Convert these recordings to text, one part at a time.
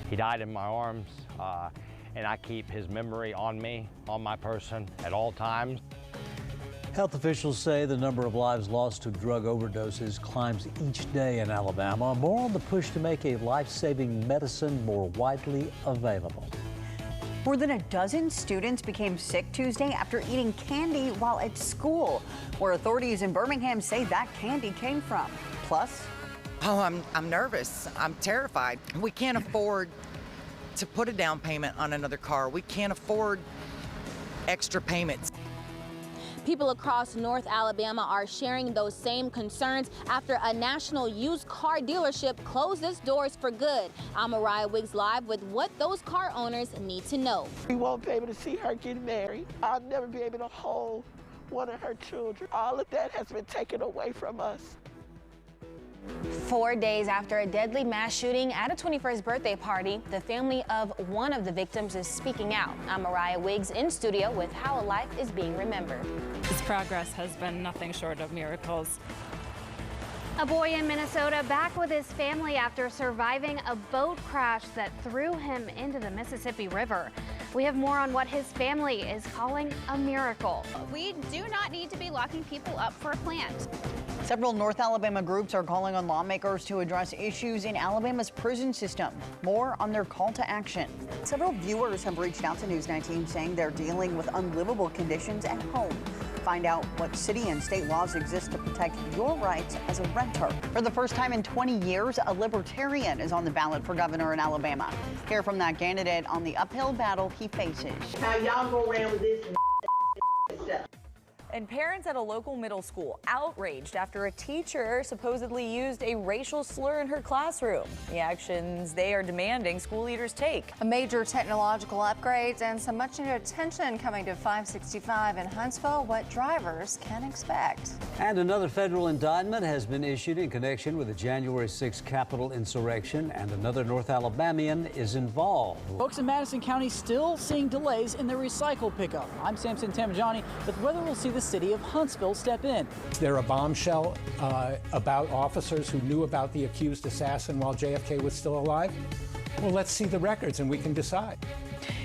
He died in my arms, and I keep his memory on me, on my person at all times. Health officials say the number of lives lost to drug overdoses climbs each day in Alabama. More on the push to make a life-saving medicine more widely available. More than a dozen students became sick Tuesday after eating candy while at school, where authorities in Birmingham say that candy came from. Plus, oh, I'm nervous. I'm terrified. We can't afford to put a down payment on another car. We can't afford extra payments. People across North Alabama are sharing those same concerns after a national used car dealership closed its doors for good. I'm Mariah Wiggs live with what those car owners need to know. We won't be able to see her get married. I'll never be able to hold one of her children. All of that has been taken away from us. 4 days after a deadly mass shooting at a 21st birthday party, the family of one of the victims is speaking out. I'm Mariah Wiggs in studio with how a life is being remembered. His progress has been nothing short of miracles. A boy in Minnesota back with his family after surviving a boat crash that threw him into the Mississippi River. We have more on what his family is calling a miracle. We do not need to be locking people up for a plant. several North Alabama groups are calling on lawmakers to address issues in Alabama's prison system. More on their call to action. Several viewers have reached out to News 19 saying they're dealing with unlivable conditions at home. Find out what city and state laws exist to protect your rights as a renter. For the first time in 20 years, a libertarian is on the ballot for governor in Alabama. Hear from that candidate on the uphill battle he faces. How y'all go around with this stuff. And parents at a local middle school outraged after a teacher supposedly used a racial slur in her classroom. The actions they are demanding school leaders take. A major technological upgrades and some much needed attention coming to 565 in Huntsville. What drivers can expect. And another federal indictment has been issued in connection with the January 6th Capitol insurrection, and another North Alabamian is involved. Folks in Madison County still seeing delays in their recycle pickup. I'm Samson Tamajani with whether we'll see the city of Huntsville step in. Is there a bombshell about officers who knew about the accused assassin while JFK was still alive? Well, let's see the records and we can decide.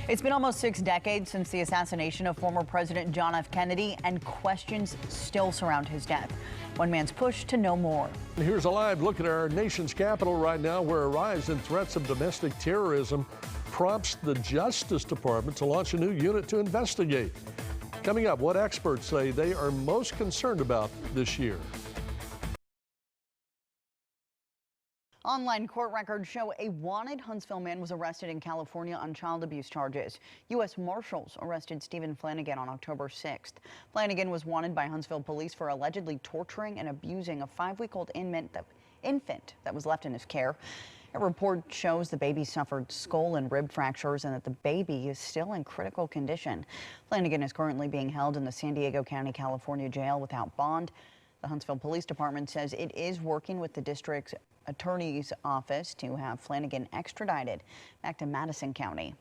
It's been almost 6 decades since the assassination of former President John F. Kennedy, and questions still surround his death. One man's push to know more. Here's a live look at our nation's capital right now, where a rise in threats of domestic terrorism prompts the Justice Department to launch a new unit to investigate. Coming up, what experts say they are most concerned about this year. Online court records show a wanted Huntsville man was arrested in California on child abuse charges. U.S. Marshals arrested Stephen Flanagan on October 6th. Flanagan was wanted by Huntsville police for allegedly torturing and abusing a 5-week-old infant that was left in his care. A report shows the baby suffered skull and rib fractures and that the baby is still in critical condition. Flanagan is currently being held in the San Diego County, California jail without bond. The Huntsville Police Department says it is working with the district's attorney's office to have Flanagan extradited back to Madison County.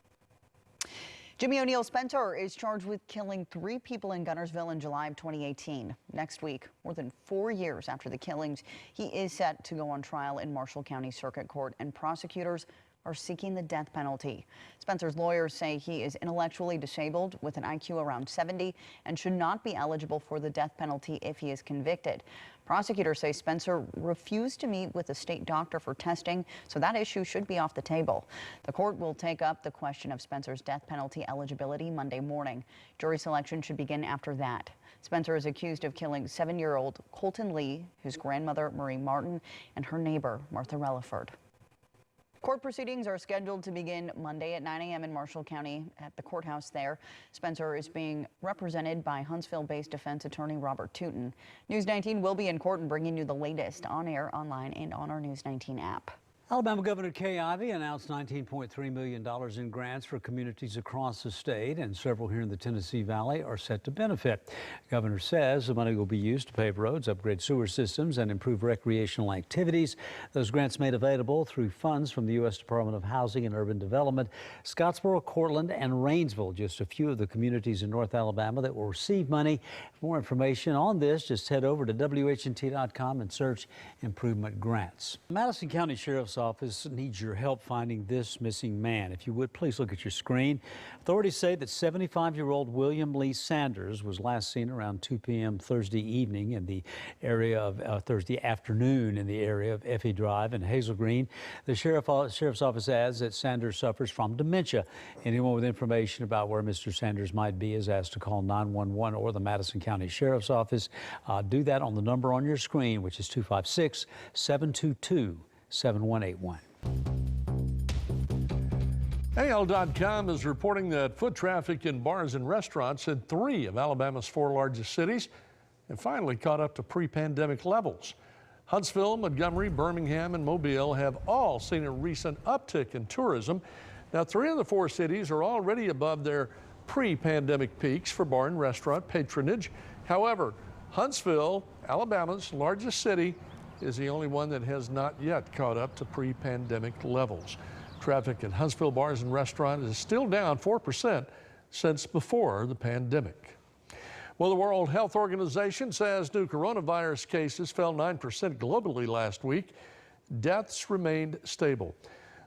Jimmy O'Neill Spencer is charged with killing 3 people in Guntersville in July of 2018. Next week, more than 4 years after the killings, he is set to go on trial in Marshall County Circuit Court, and prosecutors are seeking the death penalty. Spencer's lawyers say he is intellectually disabled with an IQ around 70 and should not be eligible for the death penalty if he is convicted. Prosecutors say Spencer refused to meet with a state doctor for testing, so that issue should be off the table. The court will take up the question of Spencer's death penalty eligibility Monday morning. Jury selection should begin after that. Spencer is accused of killing 7-year-old Colton Lee, his grandmother Marie Martin, and her neighbor Martha Relaford. Court proceedings are scheduled to begin Monday at 9 a.m. in Marshall County at the courthouse there. Spencer is being represented by Huntsville-based defense attorney Robert Tootin. News 19 will be in court and bringing you the latest on air, online, and on our News 19 app. Alabama Governor Kay Ivey announced $19.3 million in grants for communities across the state, and several here in the Tennessee Valley are set to benefit. The governor says the money will be used to pave roads, upgrade sewer systems, and improve recreational activities. Those grants made available through funds from the U.S. Department of Housing and Urban Development. Scottsboro, Cortland, and Rainsville, just a few of the communities in North Alabama that will receive money. For more information on this, just head over to WHNT.com and search Improvement Grants. Madison County Sheriff's Office needs your help finding this missing man. If you would, please look at your screen. Authorities say that 75-year-old William Lee Sanders was last seen around 2 p.m. Thursday evening in the area of Thursday afternoon in the area of Effie Drive and Hazel Green. The Sheriff's Office adds that Sanders suffers from dementia. Anyone with information about where Mr. Sanders might be is asked to call 911 or the Madison County Sheriff's Office. Do that on the number on your screen, which is 256-722-7181. AL.com is reporting that foot traffic in bars and restaurants in 3 of Alabama's 4 largest cities have finally caught up to pre-pandemic levels. Huntsville, Montgomery, Birmingham, and Mobile have all seen a recent uptick in tourism. Now, 3 of the 4 cities are already above their pre-pandemic peaks for bar and restaurant patronage. However, Huntsville, Alabama's largest city, is the only one that has not yet caught up to pre-pandemic levels. Traffic in Huntsville bars and restaurants is still down 4% since before the pandemic. Well, the World Health Organization says new coronavirus cases fell 9% globally last week. Deaths remained stable.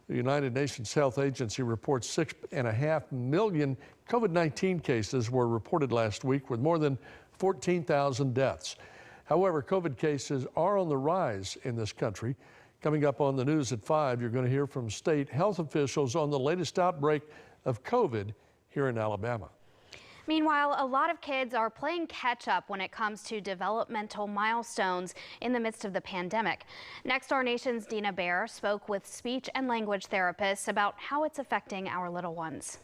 The United Nations Health Agency reports 6.5 million COVID-19 cases were reported last week, with more than 14,000 deaths. However, COVID cases are on the rise in this country. Coming up on the news at 5, you're going to hear from state health officials on the latest outbreak of COVID here in Alabama. Meanwhile, a lot of kids are playing catch up when it comes to developmental milestones in the midst of the pandemic. Next, our nation's Dina Baer spoke with speech and language therapists about how it's affecting our little ones.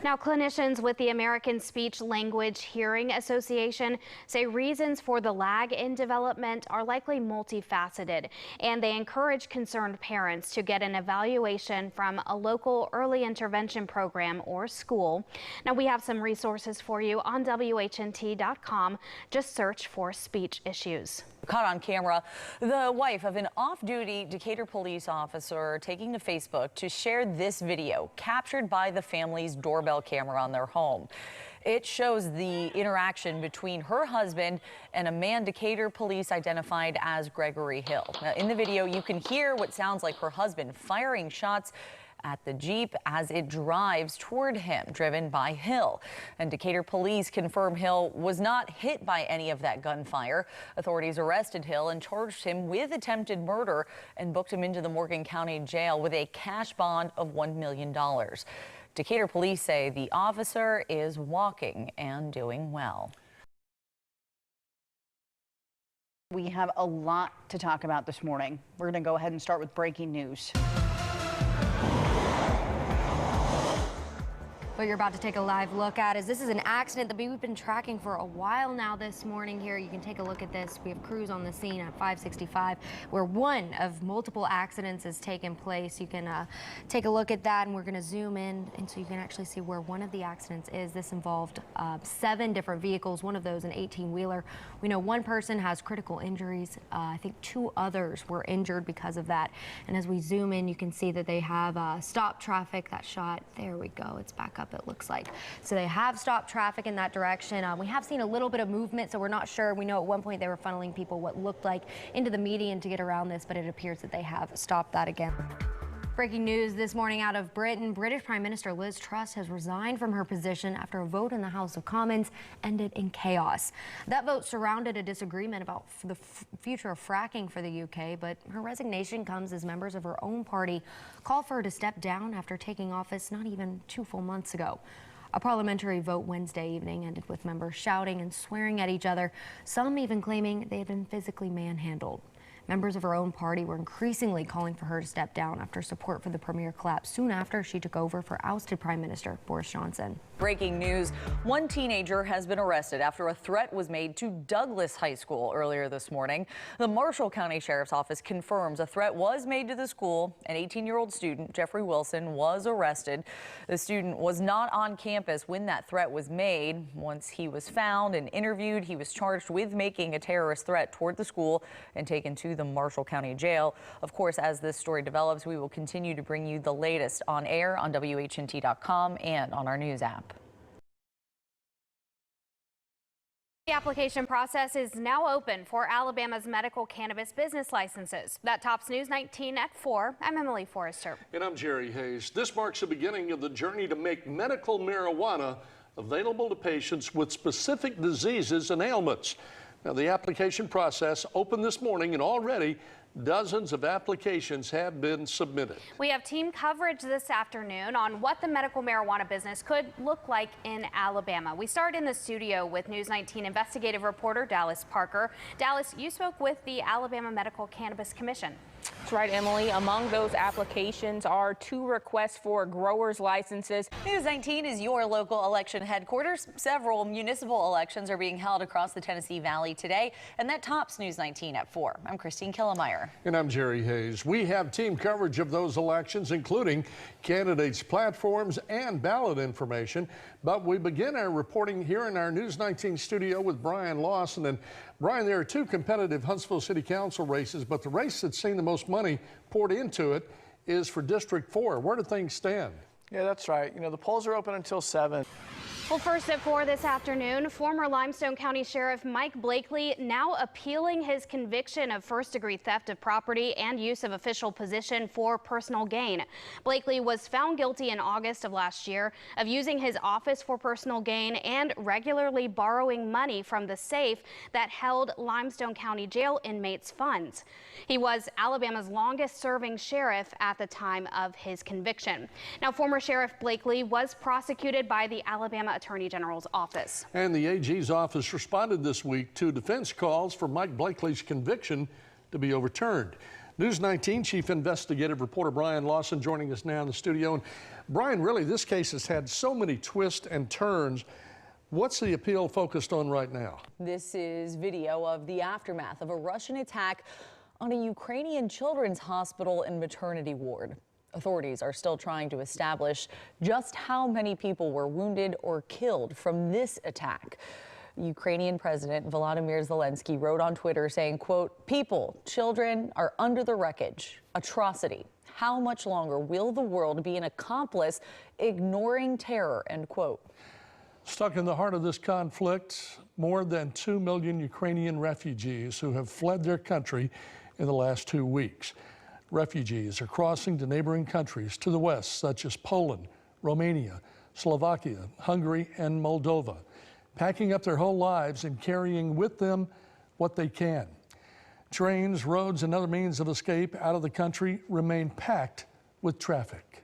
Now, clinicians with the American Speech Language Hearing Association say reasons for the lag in development are likely multifaceted, and they encourage concerned parents to get an evaluation from a local early intervention program or school. Now, we have some resources for you on WHNT.com. Just search for speech issues. Caught on camera, the wife of an off-duty Decatur police officer taking to Facebook to share this video captured by the family's doorbell camera on their home. It shows the interaction between her husband and a man Decatur police identified as Gregory Hill. Now, in the video, you can hear what sounds like her husband firing shots at the Jeep as it drives toward him, driven by Hill. And Decatur police confirm Hill was not hit by any of that gunfire. Authorities arrested Hill and charged him with attempted murder and booked him into the Morgan County Jail with a cash bond of $1 million. Decatur police say the officer is walking and doing well. We have a lot to talk about this morning. We're going to go ahead and start with breaking news. What you're about to take a live look at is this is an accident that we've been tracking for a while now this morning here. You can take a look at this. We have crews on the scene at 565 where one of multiple accidents has taken place. You can take a look at that, and we're going to zoom in and so you can actually see where one of the accidents is. This involved 7 different vehicles, one of those an 18-wheeler. We know one person has critical injuries. I think 2 others were injured because of that. And as we zoom in, you can see that they have stopped traffic. That shot, there we go. It's back up, it looks like. So they have stopped traffic in that direction. We have seen a little bit of movement, so we're not sure. We know at one point they were funneling people what looked like into the median to get around this, but it appears that they have stopped that again. Breaking news this morning out of Britain. British Prime Minister Liz Truss has resigned from her position after a vote in the House of Commons ended in chaos. That vote surrounded a disagreement about the future of fracking for the UK, but her resignation comes as members of her own party call for her to step down after taking office not even 2 full months ago. A parliamentary vote Wednesday evening ended with members shouting and swearing at each other, some even claiming they had been physically manhandled. Members of her own party were increasingly calling for her to step down after support for the Premier collapsed soon after she took over for ousted Prime Minister Boris Johnson. Breaking news, one teenager has been arrested after a threat was made to Douglas High School earlier this morning. The Marshall County Sheriff's Office confirms a threat was made to the school. An 18-year-old student, Jeffrey Wilson, was arrested. The student was not on campus when that threat was made. Once he was found and interviewed, he was charged with making a terrorist threat toward the school and taken to the Marshall County Jail. Of course, as this story develops, we will continue to bring you the latest on air on WHNT.com and on our news app. The application process is now open for Alabama's medical cannabis business licenses. That tops News 19 at 4. I'm Emily Forrester. And I'm Jerry Hayes. This marks the beginning of the journey to make medical marijuana available to patients with specific diseases and ailments. Now, the application process opened this morning, and already dozens of applications have been submitted. We have team coverage this afternoon on what the medical marijuana business could look like in Alabama. We start in the studio with News 19 investigative reporter Dallas Parker. Dallas, you spoke with the Alabama Medical Cannabis Commission. That's right, Emily. Among those applications are 2 requests for growers' licenses. News 19 is your local election headquarters. Several municipal elections are being held across the Tennessee Valley today, and that tops News 19 at 4. I'm Christine Killemeyer. And I'm Jerry Hayes. We have team coverage of those elections, including candidates' platforms and ballot information. But we begin our reporting here in our News 19 studio with Brian Lawson. And Brian, there are 2 competitive Huntsville City Council races, but the race that's seen the most money poured into it is for District 4. Where do things stand? Yeah, that's right. You know, the polls are open until 7. Well, first at 4 this afternoon, former Limestone County Sheriff Mike Blakely now appealing his conviction of first-degree theft of property and use of official position for personal gain. Blakely was found guilty in August of last year of using his office for personal gain and regularly borrowing money from the safe that held Limestone County Jail inmates' funds. He was Alabama's longest-serving sheriff at the time of his conviction. Now, former Sheriff Blakely was prosecuted by the Alabama Attorney General's office. And the AG's office responded this week to defense calls for Mike Blakely's conviction to be overturned. News 19 Chief Investigative Reporter Brian Lawson joining us now in the studio. And Brian, really, this case has had so many twists and turns. What's the appeal focused on right now? This is video of the aftermath of a Russian attack on a Ukrainian children's hospital and maternity ward. Authorities are still trying to establish just how many people were wounded or killed from this attack. Ukrainian President Volodymyr Zelensky wrote on Twitter saying, quote, "People, children are under the wreckage. Atrocity. How much longer will the world be an accomplice ignoring terror?" End quote. Stuck in the heart of this conflict, more than 2 million Ukrainian refugees who have fled their country in the last 2 weeks. Refugees are crossing to neighboring countries to the west, such as Poland, Romania, Slovakia, Hungary, and Moldova, packing up their whole lives and carrying with them what they can. Trains, roads, and other means of escape out of the country remain packed with traffic.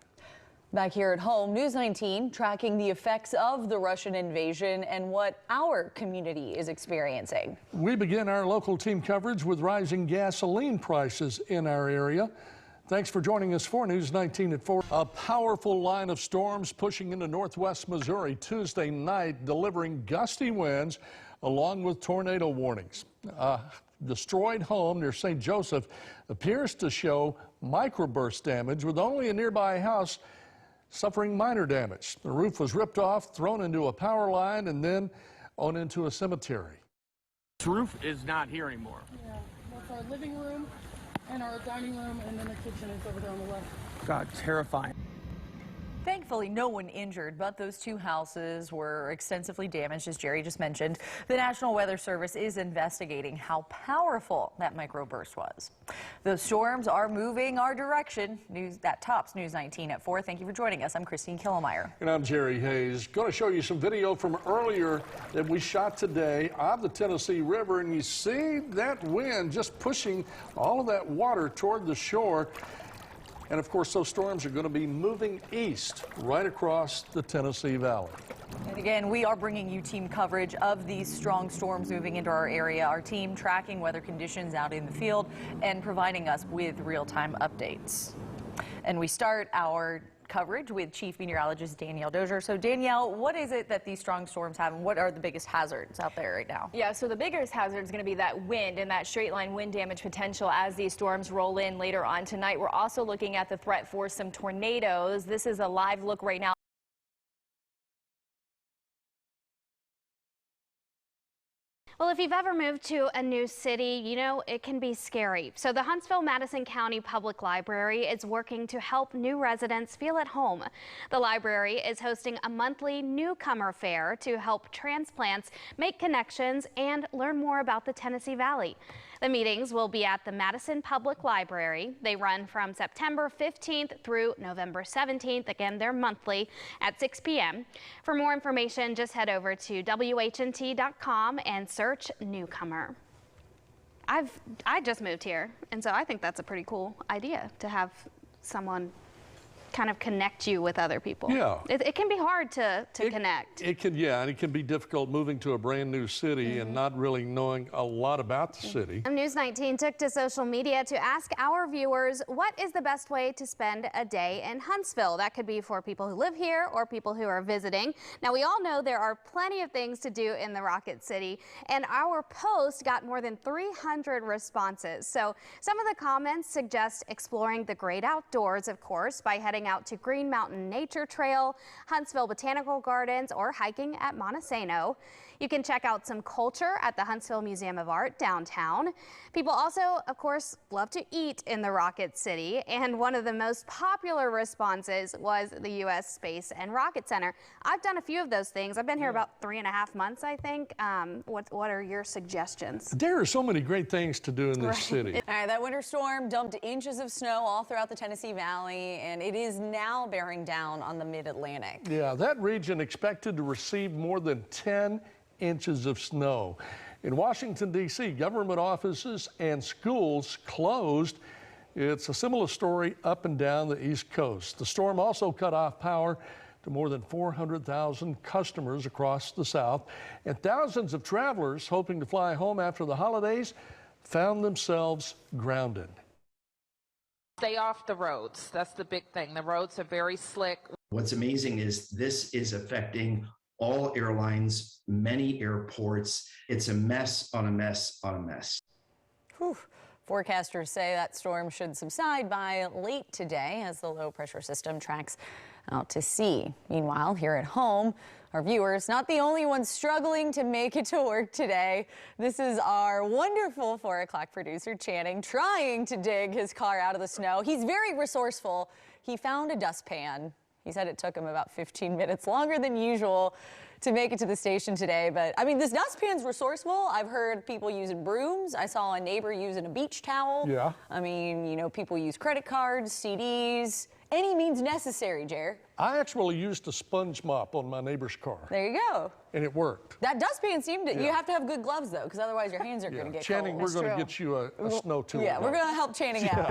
Back here at home, News 19 tracking the effects of the Russian invasion and what our community is experiencing. We begin our local team coverage with rising gasoline prices in our area. Thanks for joining us for News 19 at 4. A powerful line of storms pushing into northwest Missouri Tuesday night, delivering gusty winds along with tornado warnings. Destroyed home near St. Joseph appears to show microburst damage, with only a nearby house suffering minor damage. The roof was ripped off, thrown into a power line, and then on into a cemetery. This roof is not here anymore. Yeah, that's our living room and our dining room, and then the kitchen is over there on the left. God, terrifying. Thankfully, no one injured, but those 2 houses were extensively damaged, as Jerry just mentioned. The National Weather Service is investigating how powerful that microburst was. Those storms are moving our direction. That tops News 19 at 4. Thank you for joining us. I'm Christine Killemeyer. And I'm Jerry Hayes. Going to show you some video from earlier that we shot today on the Tennessee River, and you see that wind just pushing all of that water toward the shore. And of course, those storms are going to be moving east right across the Tennessee Valley. And again, we are bringing you team coverage of these strong storms moving into our area. Our team tracking weather conditions out in the field and providing us with real-time updates. And we start our coverage with Chief Meteorologist Danielle Dozier. So Danielle, what is it that these strong storms have, and what are the biggest hazards out there right now? Yeah, so the biggest hazard is going to be that wind and that straight line wind damage potential as these storms roll in later on tonight. We're also looking at the threat for some tornadoes. This is a live look right now. Well, if you've ever moved to a new city, you know it can be scary. So the Huntsville-Madison County Public Library is working to help new residents feel at home. The library is hosting a monthly newcomer fair to help transplants make connections and learn more about the Tennessee Valley. The meetings will be at the Madison Public Library. They run from September 15th through November 17th. Again, they're monthly at 6 p.m. For more information, just head over to WHNT.com and search newcomer. I just moved here, and so I think that's a pretty cool idea to have someone kind of connect you with other people. Yeah. It can be hard to connect. It can, yeah, and it can be difficult moving to a brand new city and not really knowing a lot about the city. News 19 took to social media to ask our viewers what is the best way to spend a day in Huntsville. That could be for people who live here or people who are visiting. Now, we all know there are plenty of things to do in the Rocket City, and our post got more than 300 responses. So some of the comments suggest exploring the great outdoors, of course, by heading out to Green Mountain Nature Trail, Huntsville Botanical Gardens, or hiking at Montesano. You can check out some culture at the Huntsville Museum of Art downtown. People also, of course, love to eat in the Rocket City, and one of the most popular responses was the U.S. Space and Rocket Center. I've done a few of those things. I've been here about 3.5 months, I think. What are your suggestions? There are so many great things to do in this city. All right, that winter storm dumped inches of snow all throughout the Tennessee Valley, and it is now bearing down on the mid-Atlantic. Yeah, that region expected to receive more than 10 inches of snow. In Washington, D.C., government offices and schools closed. It's a similar story up and down the East Coast. The storm also cut off power to more than 400,000 customers across the South, and thousands of travelers hoping to fly home after the holidays found themselves grounded. Stay off the roads. That's the big thing. The roads are very slick. What's amazing is this is affecting all airlines, many airports. It's a mess on a mess on a mess. Whew. Forecasters say that storm should subside by late today as the low pressure system tracks out to sea. Meanwhile, here at home, our viewers, not the only ones struggling to make it to work today. This is our wonderful 4 o'clock producer, Channing, trying to dig his car out of the snow. He's very resourceful. He found a dustpan. He said it took him about 15 minutes longer than usual to make it to the station today. But I mean, this dustpan's resourceful. I've heard people using brooms. I saw a neighbor using a beach towel. Yeah. I mean, you know, people use credit cards, CDs, any means necessary, Jer. I actually used a sponge mop on my neighbor's car. There you go. And it worked. That dustpan seemed to, you have to have good gloves though, because otherwise your hands are going to get Channing, cold. we're going to get you a snow tool. Yeah, we're going to help Channing out.